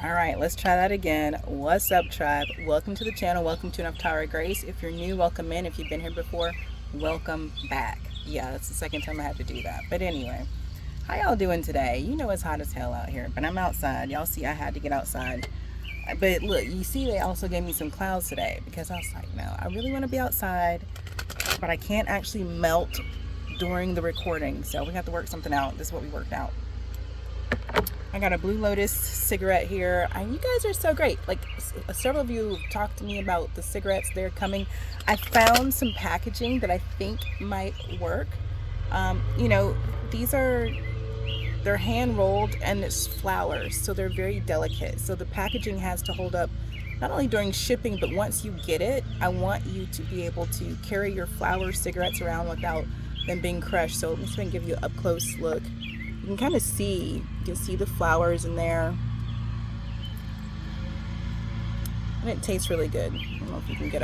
All right, let's try that again. What's up, tribe? Welcome to the channel. Welcome to Nephtara Grace. If you're new, welcome in. If you've been here before, welcome back. Yeah, that's the second time I had to do that. But anyway, how y'all doing today? You know it's hot as hell out here, but I'm outside. Y'all see I had to get outside. But look, you see they also gave me some clouds today because I was like, no, I really want to be outside, but I can't actually melt during the recording. So we have to work something out. This is what we worked out. I got a Blue Lotus cigarette here. You guys are so great. Like, several of you have talked to me about the cigarettes. They're coming. I found some packaging that I think might work. These they're hand rolled and it's flowers, so they're very delicate. So the packaging has to hold up not only during shipping, but once you get it, I want you to be able to carry your flower cigarettes around without them being crushed. So let me see if I can give you an up close look. You can kind of see, you can see the flowers in there. And it tastes really good. I don't know if you can get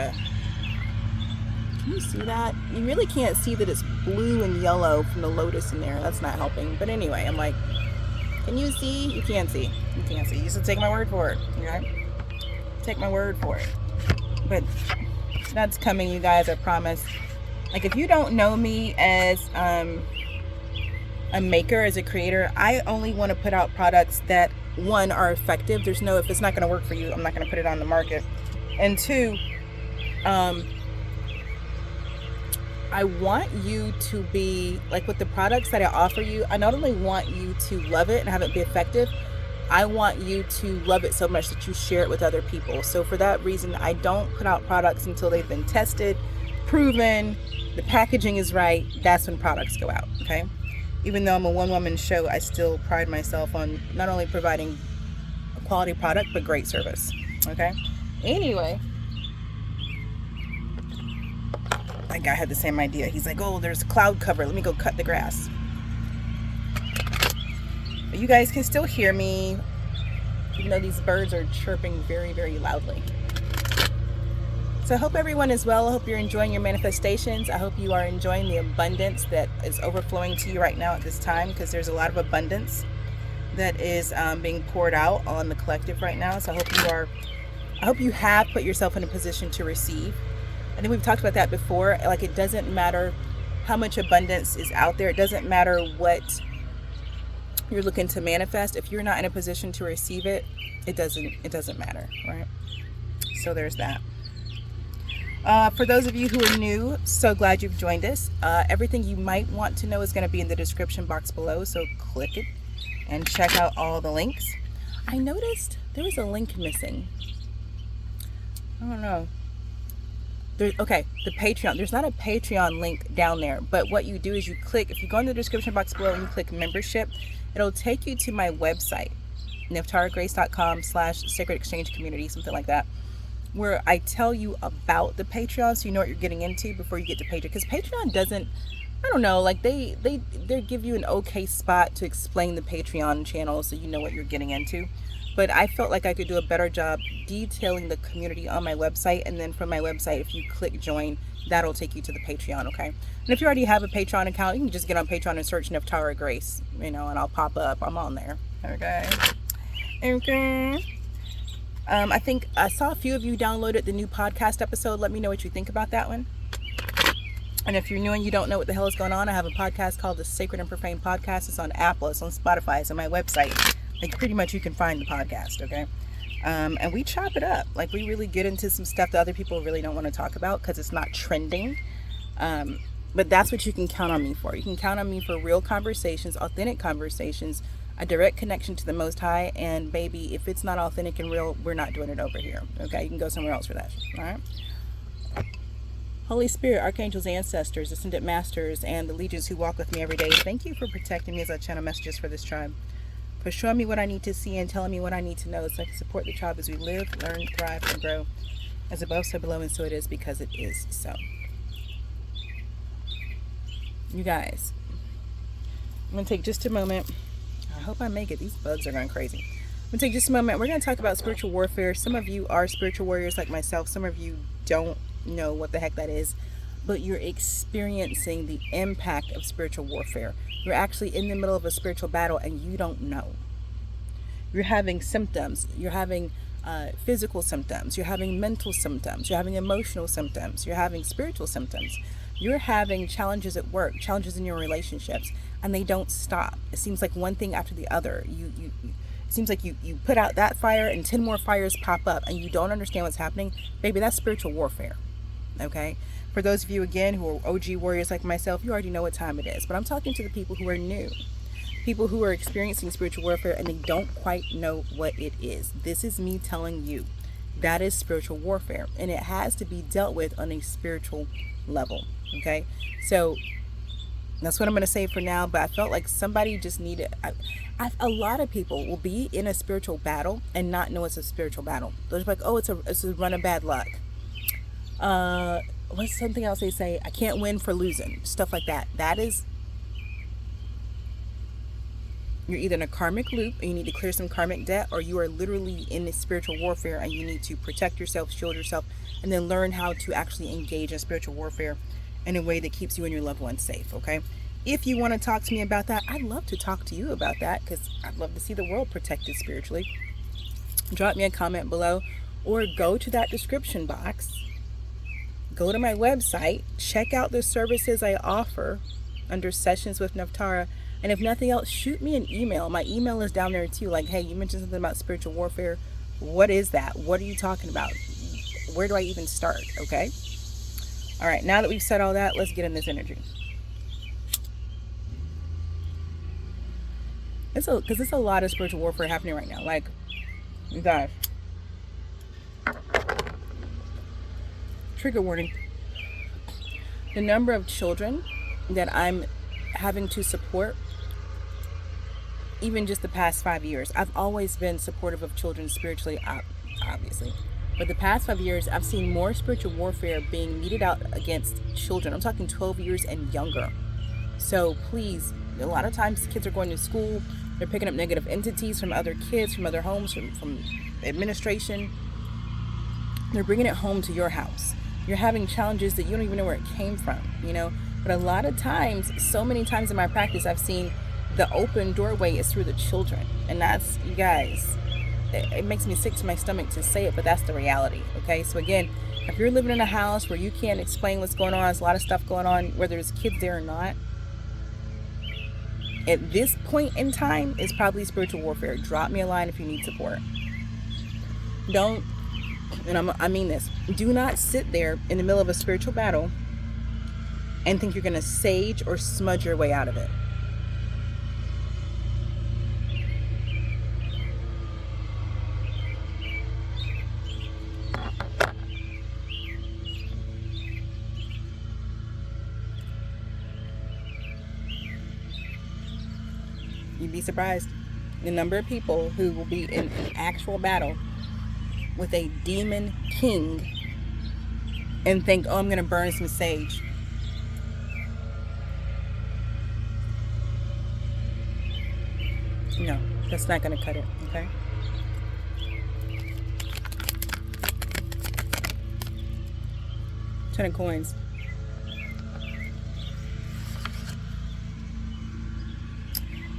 can you see that? You really can't see that it's blue and yellow from the lotus in there. That's not helping. But anyway, I'm like, can you see? You can't see. You can't see. You should take my word for it. Okay? Take my word for it. But that's coming, you guys, I promise. Like, if you don't know me as a maker, as a creator, I only want to put out products that, one, are effective. There's no, if it's not going to work for you, I'm not going to put it on the market. And two, I want you to be, like, with the products that I offer you, I not only want you to love it and have it be effective, I want you to love it so much that you share it with other people. So for that reason, I don't put out products until they've been tested, proven, the packaging is right. That's when products go out, okay? Even though I'm a one-woman show, I still pride myself on not only providing a quality product, but great service, okay? Anyway, that guy had the same idea. He's like, oh, there's cloud cover. Let me go cut the grass. But you guys can still hear me, even though these birds are chirping very, very loudly. So I hope everyone is well. I hope you're enjoying your manifestations. I hope you are enjoying the abundance that is overflowing to you right now at this time, because there's a lot of abundance that is being poured out on the collective right now. So I hope you have put yourself in a position to receive. I think we've talked about that before. Like, it doesn't matter how much abundance is out there. It doesn't matter what you're looking to manifest. If you're not in a position to receive it, it doesn't matter, right? So there's that. For those of you who are new, so glad you've joined us. Everything you might want to know is going to be in the description box below, so click it and check out all the links. I noticed there was a link missing. I don't know. Okay, the Patreon. There's not a Patreon link down there, but what you do is you click, if you go in the description box below and you click membership, it'll take you to my website, nephtaragrace.com/sacred exchange community, something like that, where I tell you about the Patreon, so you know what you're getting into before you get to Patreon. Because Patreon doesn't, I don't know, like they give you an okay spot to explain the Patreon channel so you know what you're getting into. But I felt like I could do a better job detailing the community on my website. And then from my website, if you click join, that'll take you to the Patreon, okay? And if you already have a Patreon account, you can just get on Patreon and search Nephtara Grace, and I'll pop up. I'm on there, okay? Okay. I think I saw a few of you downloaded the new podcast episode. Let me know what you think about that one. And if you're new and you don't know what the hell is going on, I have a podcast called the Sacred and Profane Podcast. It's on Apple, it's on Spotify, it's on my website. Like, pretty much you can find the podcast, okay? And we chop it up. Like, we really get into some stuff that other people really don't want to talk about because it's not trending. But that's what you can count on me for. You can count on me for real conversations, authentic conversations, a direct connection to the Most High. And baby, if it's not authentic and real, we're not doing it over here, okay? You can go somewhere else for that, all right? Holy Spirit, archangels, ancestors, ascended masters, and the legions who walk with me every day, thank you for protecting me as I channel messages for this tribe, for showing me what I need to see and telling me what I need to know so I can support the tribe as we live, learn, thrive, and grow. As above, so below, and so it is, because it is so. You guys, I'm going to take just a moment. I hope I make it. These bugs are going crazy. I'm going to take just a moment. We're going to talk about spiritual warfare. Some of you are spiritual warriors like myself. Some of you don't know what the heck that is, but you're experiencing the impact of spiritual warfare. You're actually in the middle of a spiritual battle and you don't know. You're having symptoms. You're having physical symptoms. You're having mental symptoms. You're having emotional symptoms. You're having spiritual symptoms. You're having challenges at work, challenges in your relationships, and they don't stop. It seems like one thing after the other. It seems like you put out that fire and 10 more fires pop up and you don't understand what's happening. Baby, that's spiritual warfare. Okay? For those of you, again, who are OG warriors like myself, you already know what time it is. But I'm talking to the people who are new. People who are experiencing spiritual warfare and they don't quite know what it is. This is me telling you that is spiritual warfare, and it has to be dealt with on a spiritual level. Okay? So that's what I'm going to say for now, but I felt like somebody just needed... a lot of people will be in a spiritual battle and not know it's a spiritual battle. They're just like, oh, it's a run of bad luck. What's something else they say? I can't win for losing. Stuff like that. That is... You're either in a karmic loop and you need to clear some karmic debt, or you are literally in this spiritual warfare and you need to protect yourself, shield yourself, and then learn how to actually engage in spiritual warfare in a way that keeps you and your loved ones safe, okay? If you want to talk to me about that, I'd love to talk to you about that, because I'd love to see the world protected spiritually. Drop me a comment below, or go to that description box, go to my website, check out the services I offer under Sessions with Nephtara, and if nothing else, shoot me an email. My email is down there too, like, hey, you mentioned something about spiritual warfare. What is that? What are you talking about? Where do I even start, okay? All right, now that we've said all that, let's get in this energy. Because it's a lot of spiritual warfare happening right now. Like, you guys, trigger warning. The number of children that I'm having to support, even just the past 5 years. I've always been supportive of children spiritually, obviously. But the past 5 years, I've seen more spiritual warfare being meted out against children. I'm talking 12 years and younger. So please, a lot of times kids are going to school, they're picking up negative entities from other kids, from other homes, from administration. They're bringing it home to your house. You're having challenges that you don't even know where it came from, you know? But a lot of times, so many times in my practice, I've seen the open doorway is through the children. And that's, you guys, it makes me sick to my stomach to say it, but that's the reality, okay? So again, if you're living in a house where you can't explain what's going on, there's a lot of stuff going on, whether there's kids there or not, at this point in time, it's probably spiritual warfare. Drop me a line if you need support. Don't, and I mean this, do not sit there in the middle of a spiritual battle and think you're going to sage or smudge your way out of it. You'd be surprised the number of people who will be in an actual battle with a demon king and think, oh, I'm going to burn some sage. No, that's not going to cut it, okay? Ten of coins.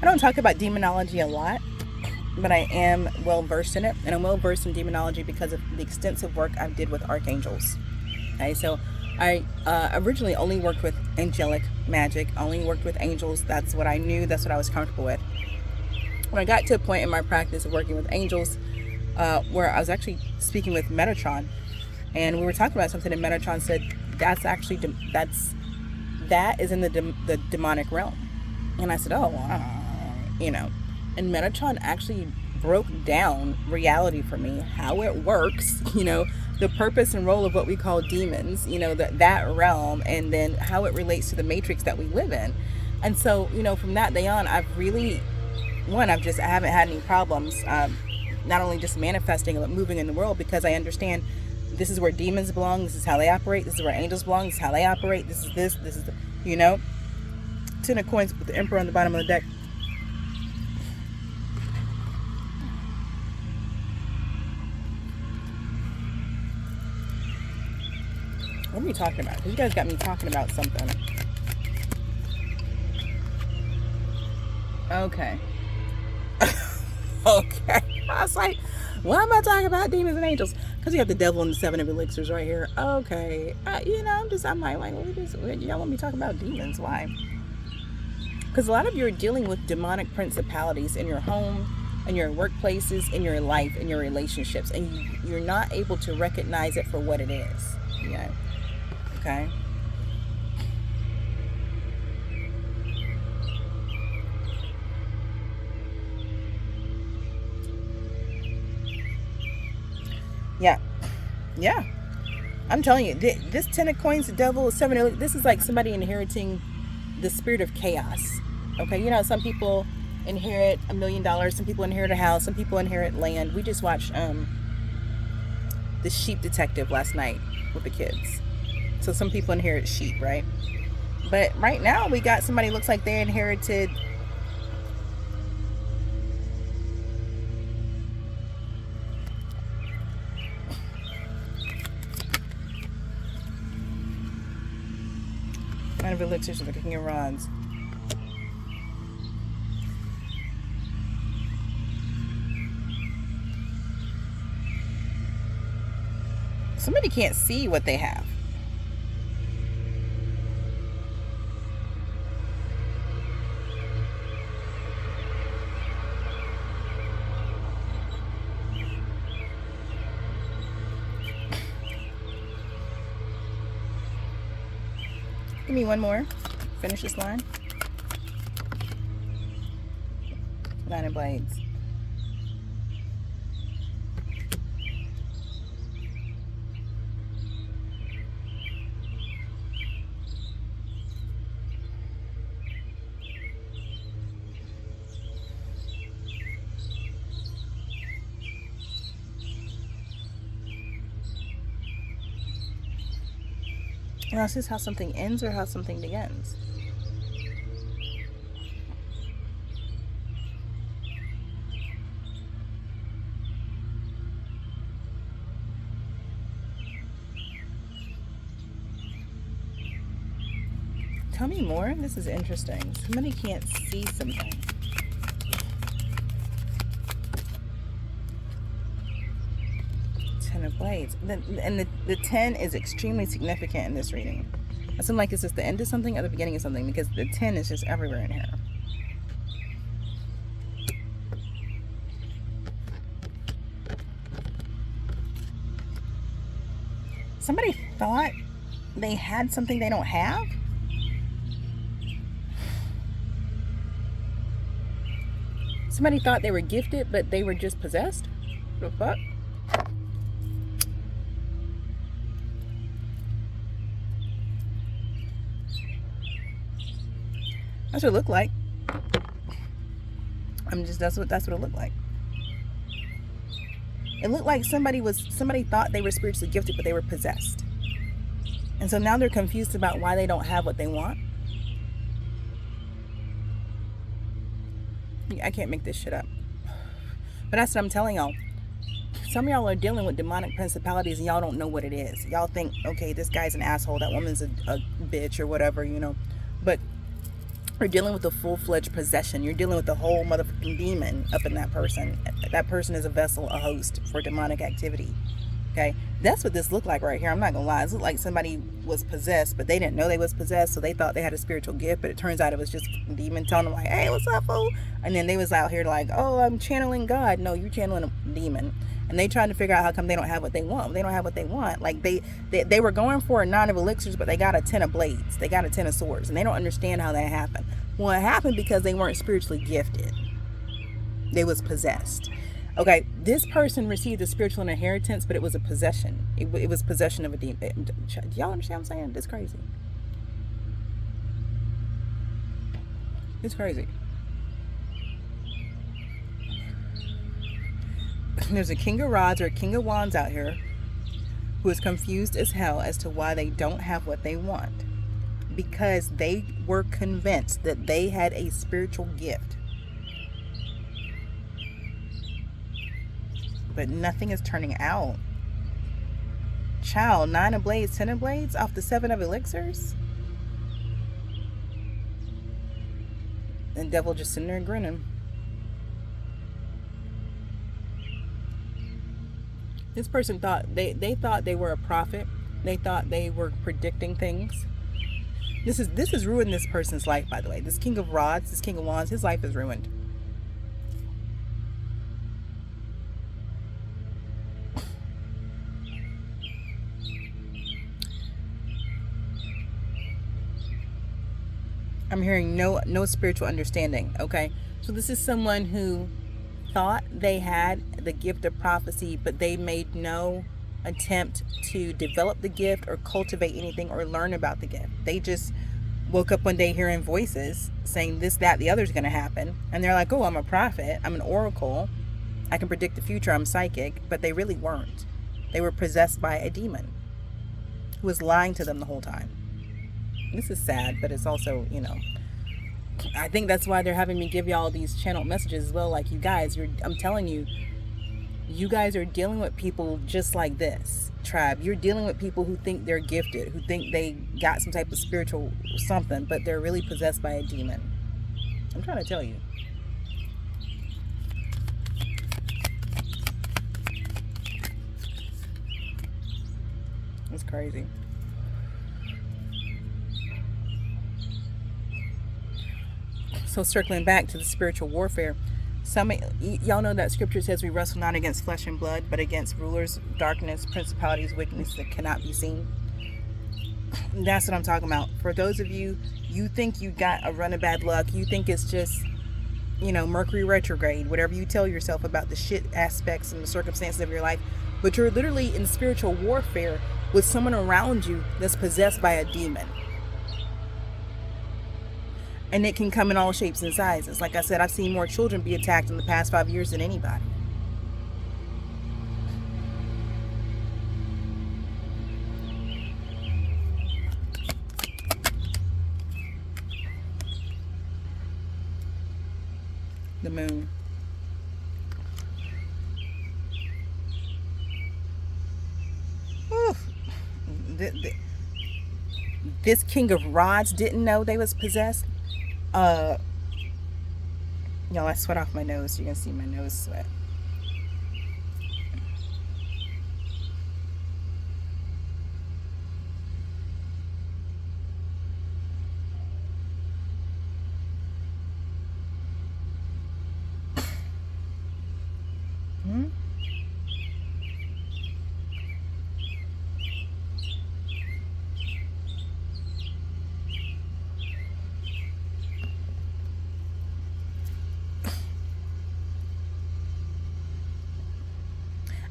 I don't talk about demonology a lot, but I am well versed in it, and I'm well versed in demonology because of the extensive work I did with archangels. Okay, so I originally only worked with angelic magic, only worked with angels. That's what I knew, that's what I was comfortable with. When I got to a point in my practice of working with angels, where I was actually speaking with Metatron, and we were talking about something, and Metatron said, that's actually, that is in the demonic realm. And I said, oh, you know, and Metatron actually broke down reality for me, how it works, you know, the purpose and role of what we call demons, you know, that realm, and then how it relates to the matrix that we live in. And so, you know, from that day on, I've really, I haven't had any problems, not only just manifesting, but moving in the world, because I understand this is where demons belong, this is how they operate, this is where angels belong, this is how they operate, this is the, you know. Ten of coins with the Emperor on the bottom of the deck. What are we talking about? Because you guys got me talking about something. Okay. Okay. I was like, why am I talking about demons and angels? Because you have the devil and the 7 of elixirs right here. Okay. I'm like, y'all want me to talk about demons? Why? Because a lot of you are dealing with demonic principalities in your home, in your workplaces, in your life, in your relationships, and you're not able to recognize it for what it is. Yeah. Okay. Yeah. Yeah. I'm telling you, this 10 of coins, the devil, 7, this is like somebody inheriting the spirit of chaos. Okay, some people inherit $1,000,000, some people inherit a house, some people inherit land. We just watched the sheep detective last night with the kids. So some people inherit sheep, right? But right now we got somebody looks like they inherited kind of elixirs with the king of rods. Somebody can't see what they have. Give me one more. Finish this line. 9 of blades. Now, is this how something ends or how something begins? Tell me more. This is interesting. Somebody can't see something. Ten of blades. And the 10 is extremely significant in this reading. It seems like it's just the end of something or the beginning of something, because the 10 is just everywhere in here. Somebody thought they had something they don't have? Somebody thought they were gifted, but they were just possessed? What the fuck? That's what it looked like. That's what it looked like. It looked like somebody thought they were spiritually gifted, but they were possessed. And so now they're confused about why they don't have what they want. I can't make this shit up. But that's what I'm telling y'all. Some of y'all are dealing with demonic principalities and y'all don't know what it is. Y'all think, okay, this guy's an asshole, that woman's a bitch or whatever, But you're dealing with a full-fledged possession. You're dealing with the whole motherfucking demon up in that person. That person is a vessel, a host for demonic activity. Okay? That's what this looked like right here. I'm not gonna lie. It looked like somebody was possessed, but they didn't know they was possessed, so they thought they had a spiritual gift, but it turns out it was just a demon telling them like, hey, what's up, fool? And then they was out here like, oh, I'm channeling God. No, you're channeling a demon. And they trying to figure out how come they don't have what they want. They don't have what they want. Like they were going for a 9 of elixirs, but they got a 10 of blades. They got a 10 of swords, and they don't understand how that happened. Well, it happened because they weren't spiritually gifted. They was possessed. Okay, this person received a spiritual inheritance, but it was a possession. It was possession of a demon. Do y'all understand what I'm saying? It's crazy. It's crazy. There's a king of rods or a king of wands out here who is confused as hell as to why they don't have what they want, because they were convinced that they had a spiritual gift, but nothing is turning out. Child, 9 of blades, 10 of blades off the 7 of elixirs, and devil just sitting there grinning. This person thought they thought they were a prophet. They thought they were predicting things. This has ruined this person's life, by the way. This King of Rods, this King of Wands, his life is ruined. I'm hearing no spiritual understanding. Okay, so this is someone who thought they had the gift of prophecy, but they made no attempt to develop the gift or cultivate anything or learn about the gift. They just woke up one day hearing voices saying this, that, the other is going to happen, and they're like, oh, I'm a prophet, I'm an oracle, I can predict the future, I'm psychic. But they really weren't. They were possessed by a demon who was lying to them the whole time. This is sad, but it's also, I think that's why they're having me give y'all these channeled messages as well. Like, you guys, I'm telling you, you guys are dealing with people just like this, tribe. You're dealing with people who think they're gifted, who think they got some type of spiritual something, but they're really possessed by a demon. I'm trying to tell you. It's crazy. So circling back to the spiritual warfare, y'all know that scripture says we wrestle not against flesh and blood, but against rulers, darkness, principalities, wickedness that cannot be seen. That's what I'm talking about. For those of you, you think you got a run of bad luck. You think it's just, Mercury retrograde, whatever you tell yourself about the shit aspects and the circumstances of your life. But you're literally in spiritual warfare with someone around you that's possessed by a demon. And it can come in all shapes and sizes. Like I said, I've seen more children be attacked in the past 5 years than anybody. The moon. Oof. This King of Rods didn't know they was possessed. Y'all, I sweat off my nose. You're gonna see my nose sweat.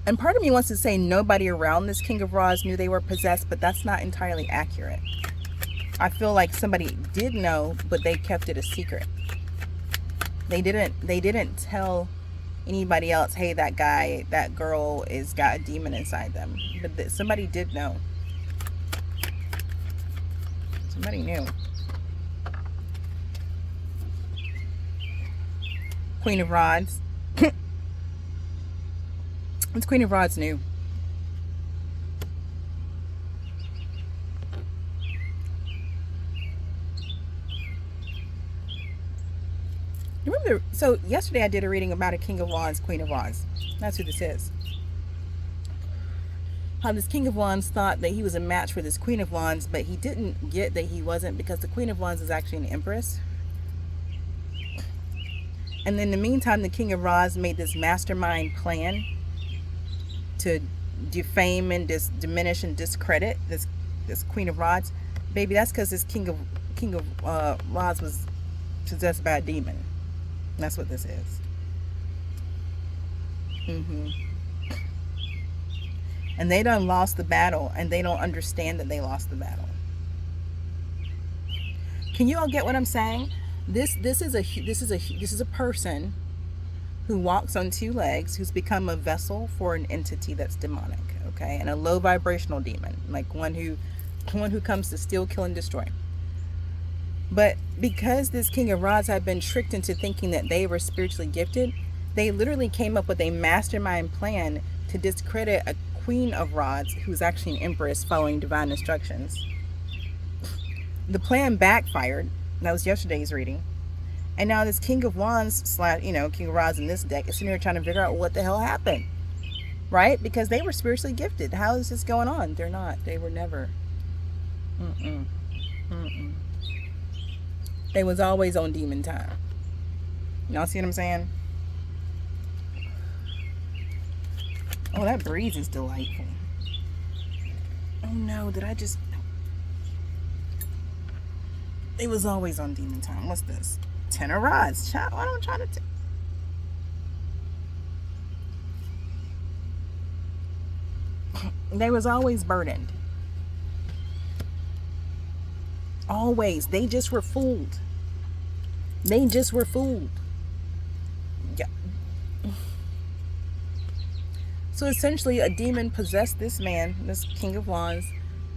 And part of me wants to say nobody around this King of Rods knew they were possessed, but that's not entirely accurate. I feel like somebody did know, but they kept it a secret. They didn't tell anybody else, hey, that guy, that girl is got a demon inside them. But somebody did know. Somebody knew. Queen of Rods. It's Queen of Rods new. Remember, so yesterday I did a reading about a King of Wands, Queen of Wands. That's who this is. How this King of Wands thought that he was a match for this Queen of Wands, but he didn't get that he wasn't, because the Queen of Wands is actually an Empress. And in the meantime, the King of Rods made this mastermind plan to defame and diminish and discredit this Queen of Rods. Baby, that's because this King of Rods was possessed by a demon. That's what this is. And they done lost the battle, and they don't understand that they lost the battle. Can you all get what I'm saying? This is a person who walks on two legs, who's become a vessel for an entity that's demonic, okay, and a low vibrational demon, like one who comes to steal, kill, and destroy. But because this King of Rods had been tricked into thinking that they were spiritually gifted, they literally came up with a mastermind plan to discredit a Queen of Rods who's actually an Empress following divine instructions. The plan backfired. That was yesterday's reading. And now this King of Wands / King of Rods in this deck is sitting here trying to figure out what the hell happened. right? Because they were spiritually gifted. How is this going on? They're not. They were never. Mm-mm. Mm-mm. They was always on demon time. Y'all see what I'm saying? Oh, that breeze is delightful. Oh no, did I just... They was always on demon time. What's this? 10 of rods. Child, why don't try to... They was always burdened. Always. They just were fooled. They just were fooled. Yeah. So essentially, a demon possessed this man, this King of Wands,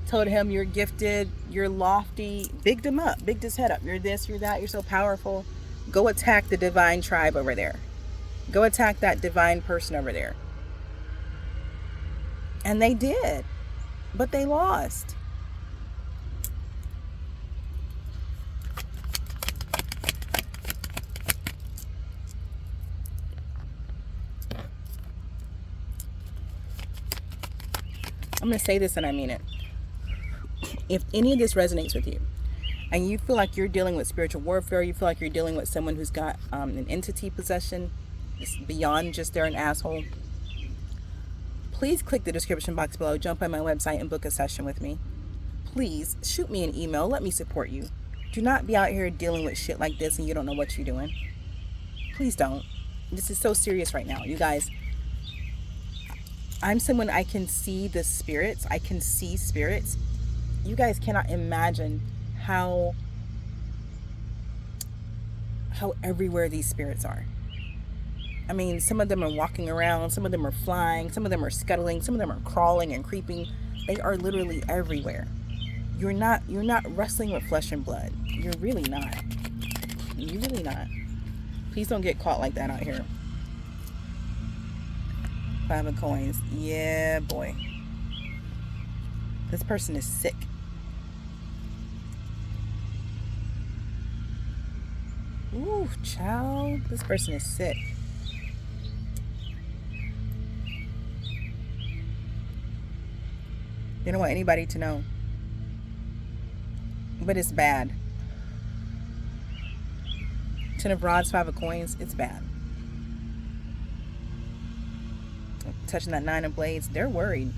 told him, you're gifted, you're lofty, bigged him up, bigged his head up. You're this, you're that, you're so powerful. Go attack the divine tribe over there. Go attack that divine person over there. And they did, but they lost. I'm going to say this and I mean it. If any of this resonates with you, and you feel like you're dealing with spiritual warfare, you feel like you're dealing with someone who's got an entity possession, it's beyond just they're an asshole, please click the description box below, jump on my website and book a session with me. Please shoot me an email, let me support you. Do not be out here dealing with shit like this and you don't know what you're doing. Please don't. This is so serious right now, you guys. I'm someone, I can see the spirits. I can see spirits. You guys cannot imagine how everywhere these spirits are. I mean, some of them are walking around, some of them are flying, some of them are scuttling, some of them are crawling and creeping. They are literally everywhere. You're not wrestling with flesh and blood. You're really not. You're really not. Please don't get caught like that out here. 5 of coins. Yeah, boy. This person is sick. Ooh, child. This person is sick. They don't want anybody to know. But it's bad. 10 of rods, 5 of coins. It's bad. Touching that 9 of blades. They're worried.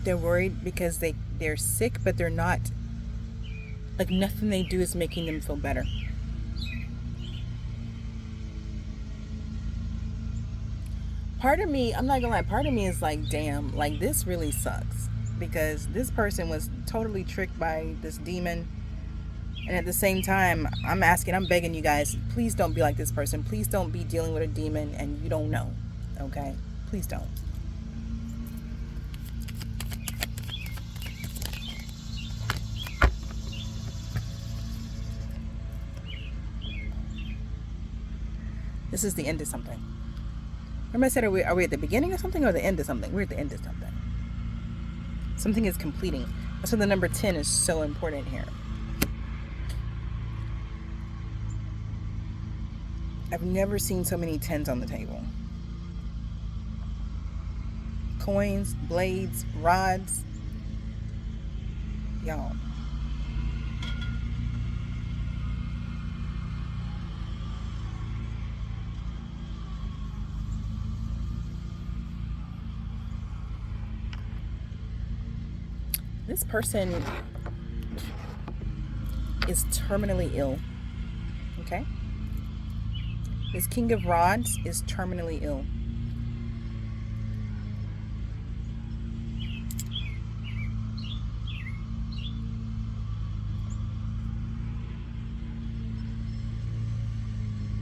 They're worried because they're sick, but they're not... Like, nothing they do is making them feel better. Part of me, I'm not gonna lie, part of me is like, damn, like, this really sucks. Because this person was totally tricked by this demon. And at the same time, I'm begging you guys, please don't be like this person. Please don't be dealing with a demon and you don't know. Okay? Please don't. This is the end of something. Remember I said, are we at the beginning of something or the end of something? We're at the end of something. Something is completing. That's why the number 10 is so important here. I've never seen so many 10s on the table. Coins, blades, rods. Y'all. This person is terminally ill. Okay? This King of Rods is terminally ill.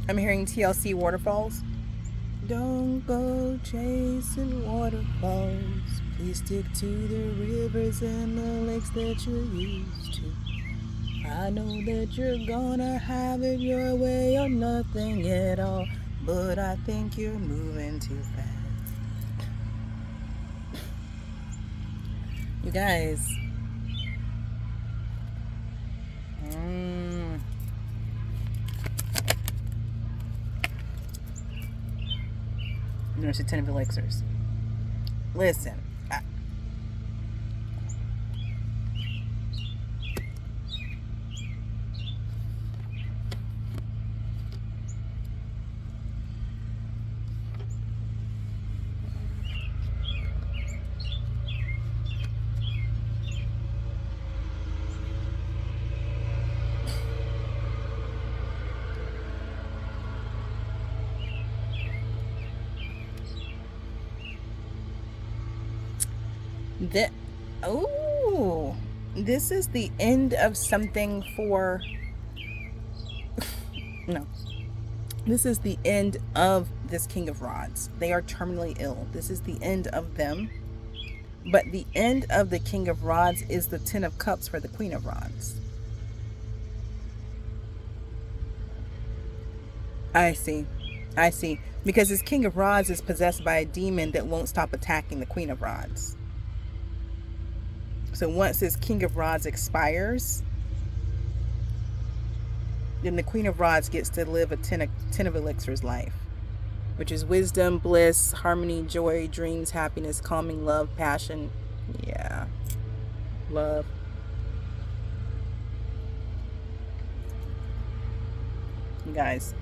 I'm hearing TLC waterfalls. Don't go chasing waterfalls. Please stick to the rivers and the lakes that you're used to. I know that you're gonna have it your way or nothing at all, but I think you're moving too fast. You guys. There's the Ten of Elixirs. Listen. This is the end of something for no, this is the end of this King of Rods. They are terminally ill. This is the end of them, but the end of the King of Rods is the Ten of Cups for the Queen of Rods. I see, because this King of Rods is possessed by a demon that won't stop attacking the Queen of Rods. So once this King of Rods expires, then the Queen of Rods gets to live a ten of Elixirs life, which is wisdom, bliss, harmony, joy, dreams, happiness, calming, love, passion. Yeah. Love. You guys.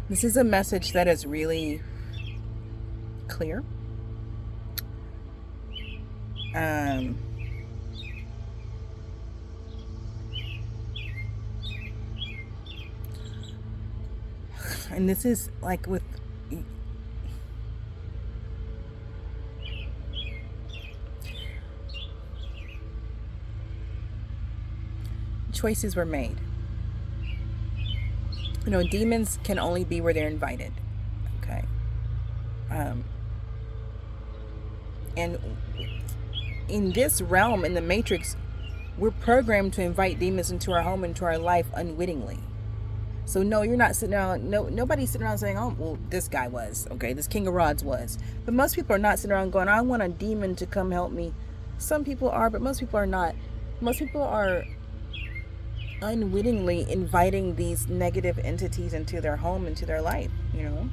This is a message that is really clear. And this is like with choices were made. You know, demons can only be where they're invited. Okay. And in this realm, in the Matrix, we're programmed to invite demons into our home, into our life unwittingly. So no, you're not sitting around, nobody's sitting around saying, oh, well, this guy was, okay, this King of Rods was. But most people are not sitting around going, I want a demon to come help me. Some people are, but most people are not. Most people are unwittingly inviting these negative entities into their home, into their life, you know.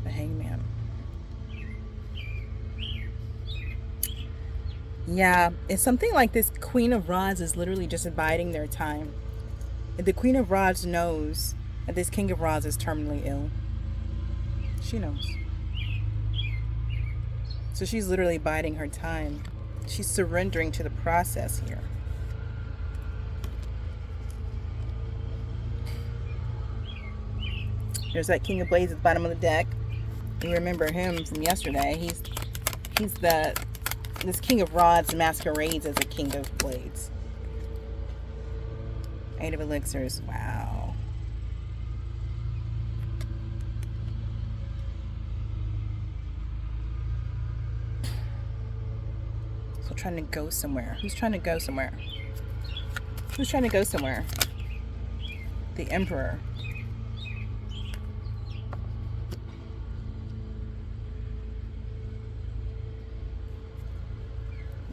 The Hangman. Yeah, it's something like this Queen of Rods is literally just biding their time. The Queen of Rods knows that this King of Rods is terminally ill. She knows. So she's literally biding her time. She's surrendering to the process here. There's that King of Blades at the bottom of the deck. You remember him from yesterday. This King of Rods masquerades as a King of Blades. Eight of Elixirs. Wow. So trying to go somewhere. Who's trying to go somewhere? Who's trying to go somewhere? The Emperor.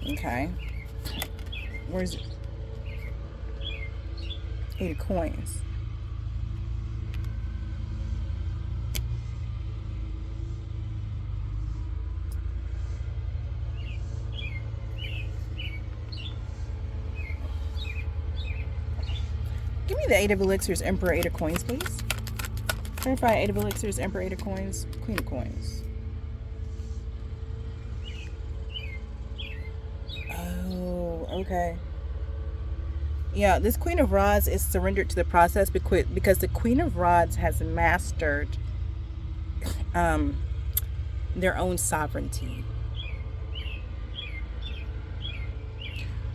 Okay. Where's it? 8 of coins. Give me the 8 of Elixirs, Emperor, 8 of coins, please. Clarify 8 of Elixirs, Emperor, 8 of coins, Queen of coins. Oh, okay. Yeah, this Queen of Rods is surrendered to the process because the Queen of Rods has mastered their own sovereignty.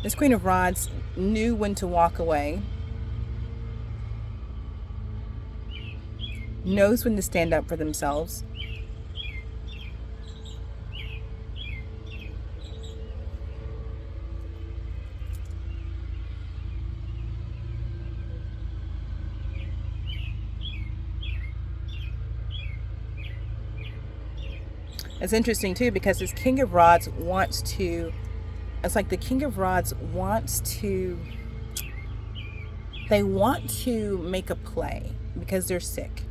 This Queen of Rods knew when to walk away, knows when to stand up for themselves, It's interesting too, because this King of Rods wants to, it's like the King of Rods wants to, they want to make a play because they're sick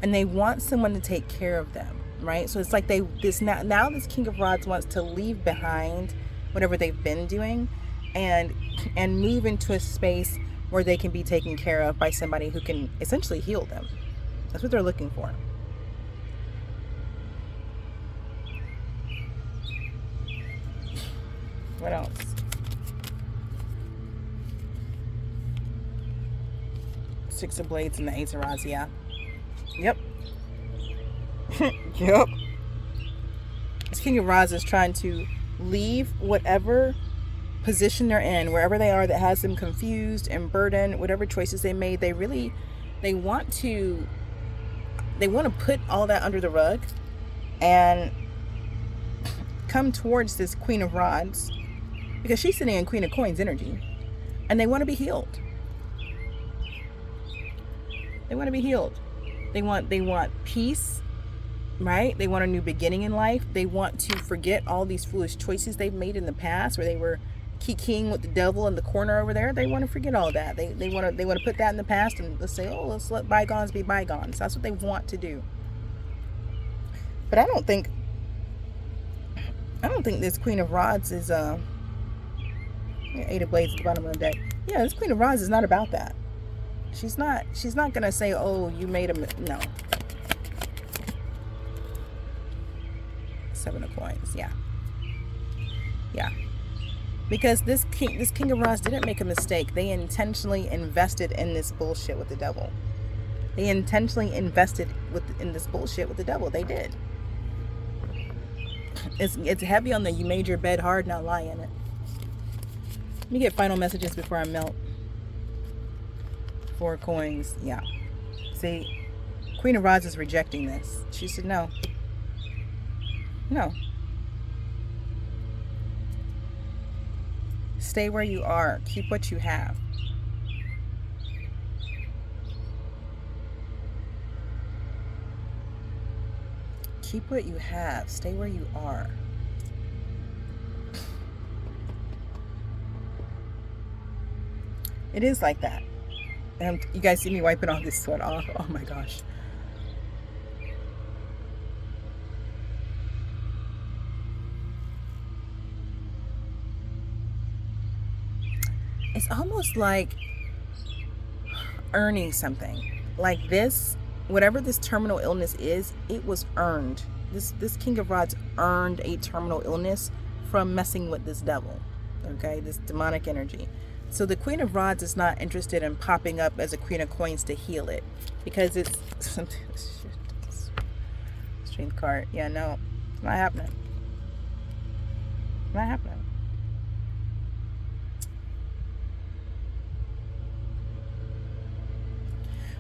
and they want someone to take care of them, right? So it's like now this King of Rods wants to leave behind whatever they've been doing and move into a space where they can be taken care of by somebody who can essentially heal them. That's what they're looking for. What else? Six of Blades and the Ace of Rods, yeah. Yep. Yep. This King of Rods is trying to leave whatever position they're in, wherever they are that has them confused and burdened, whatever choices they made. They want to put all that under the rug and come towards this Queen of Rods, because she's sitting in Queen of Coins energy, and they want to be healed. They want to be healed. They want peace, right? They want a new beginning in life. They want to forget all these foolish choices they've made in the past, where they were kikiing with the devil in the corner over there. They want to forget all that. They want to put that in the past and let's say, oh, let's let bygones be bygones. That's what they want to do. But I don't think this Queen of Rods is Eight of Blades at the bottom of the deck. Yeah, this Queen of Rods is not about that. She's not gonna say, oh, you made a no. Seven of Coins, yeah. Because this King of Rods didn't make a mistake. They intentionally invested in this bullshit with the devil. They intentionally invested in this bullshit with the devil. They did. It's heavy on the you made your bed hard, now lie in it. Let me get final messages before I melt. Four of Coins, yeah. See, Queen of Rods is rejecting this. She said no. No. Stay where you are. Keep what you have. Keep what you have. Stay where you are. It is like that. And you guys see me wiping all this sweat off. Oh my gosh. It's almost like earning something. Like this, whatever this terminal illness is, it was earned. This King of Rods earned a terminal illness from messing with this devil. Okay, this demonic energy. So the Queen of Rods is not interested in popping up as a Queen of Coins to heal it, because it's Strength card. Yeah, no, it's not happening. Not happening.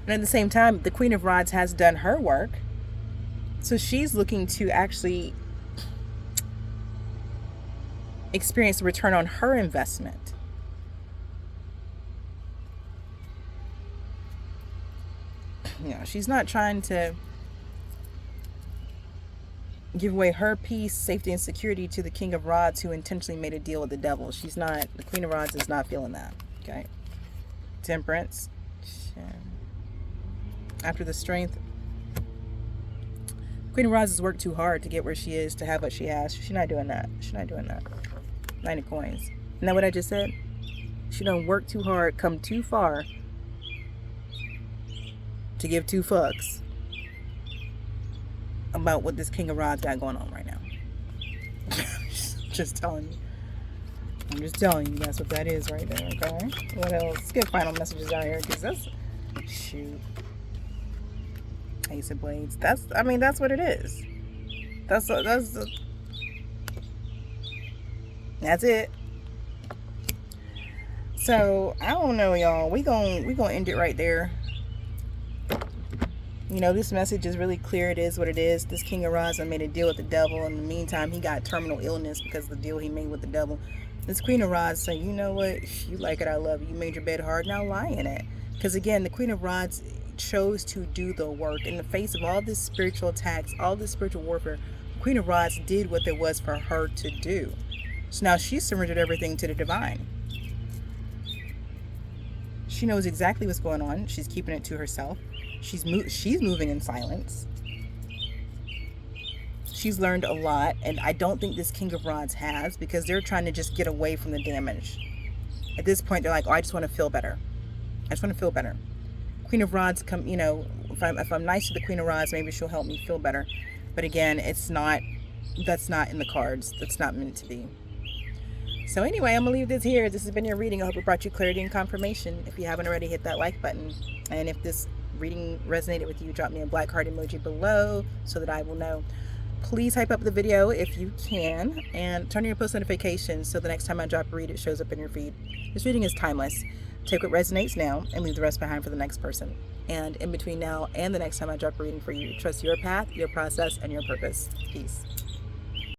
And at the same time, the Queen of Rods has done her work. So she's looking to actually experience the return on her investment. You know, she's not trying to give away her peace, safety, and security to the King of Rods, who intentionally made a deal with the devil. She's not, the Queen of Rods is not feeling that. Okay. Temperance. After the Strength, Queen of Rods has worked too hard to get where she is, to have what she has. She's not doing that. She's not doing that. Nine of Coins. Isn't that what I just said? She don't work too hard, come too far to give two fucks about what this King of Rods got going on right now. Just telling you. I'm just telling you, that's what that is right there, okay? What else? Let's get final messages out here, because that's... Shoot. Ace of Blades. That's what it is. That's it. So, I don't know, y'all. We gonna end it right there. You know, this message is really clear. It is what it is. This King of Rods made a deal with the devil. In the meantime, he got terminal illness because of the deal he made with the devil. This Queen of Rods say, you know what? You like it, I love you. You made your bed hard, now lie in it. Because again, the Queen of Rods chose to do the work in the face of all this spiritual attacks, all this spiritual warfare. Queen of Rods did what there was for her to do. So now she's surrendered everything to the divine. She knows exactly what's going on. She's keeping it to herself. She's moving in silence. She's learned a lot, and I don't think this King of Rods has, because they're trying to just get away from the damage. At this point, they're like, oh, I just want to feel better. I just want to feel better. Queen of Rods, come, you know, if I'm nice to the Queen of Rods, maybe she'll help me feel better. But again, that's not in the cards. That's not meant to be. So anyway, I'm going to leave this here. This has been your reading. I hope it brought you clarity and confirmation. If you haven't already, hit that like button. And if this reading resonated with you, drop me a black heart emoji below so that I will know. Please hype up the video if you can, and turn on your post notifications so the next time I drop a read, it shows up in your feed. This reading is timeless. Take what resonates now and leave the rest behind for the next person. And in between now and the next time I drop a reading for you, trust your path, your process, and your purpose. Peace.